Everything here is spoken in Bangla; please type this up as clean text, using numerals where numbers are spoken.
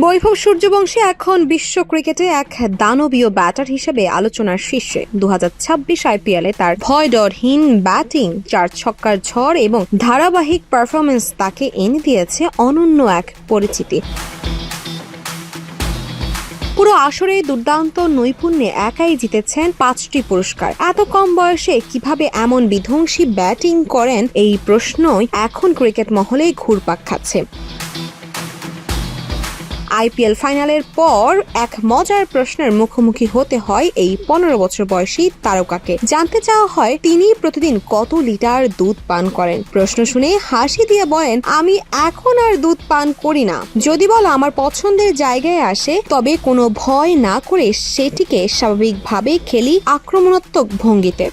বৈভব সূর্যবংশী এখন বিশ্ব ক্রিকেটে এক দানবীয় ব্যাটার হিসেবে আলোচনার শীর্ষে। 2026 আইপিএলে তার ভয়ডরহীন ব্যাটিং, 4 ছক্কার ঝড় এবং ধারাবাহিক পারফরম্যান্স তাকে এনে দিয়েছে অনন্য এক পরিচিতি। পুরো আসরে দুর্দান্ত নৈপুণ্যে একাই জিতেছেন 5টি পুরস্কার। এত কম বয়সে কিভাবে এমন বিধ্বংসী ব্যাটিং করেন, এই প্রশ্নই এখন ক্রিকেট মহলে ঘুরপাক খাচ্ছে। আইপিএল ফাইনালের পর এক মজার প্রশ্নের মুখোমুখি হতে হয় এই 15 বছর বয়সী তারকাকে। জানতে চাওয়া হয় তিনি প্রতিদিন কত লিটার দুধ পান করেন। প্রশ্ন শুনে হাসি দিয়ে বলেন, আমি এখন আর দুধ পান করি না। যদি বল আমার পছন্দের জায়গায় আসে, তবে কোনো ভয় না করে সেটিকে স্বাভাবিকভাবে খেলি আক্রমণাত্মক ভঙ্গিতে।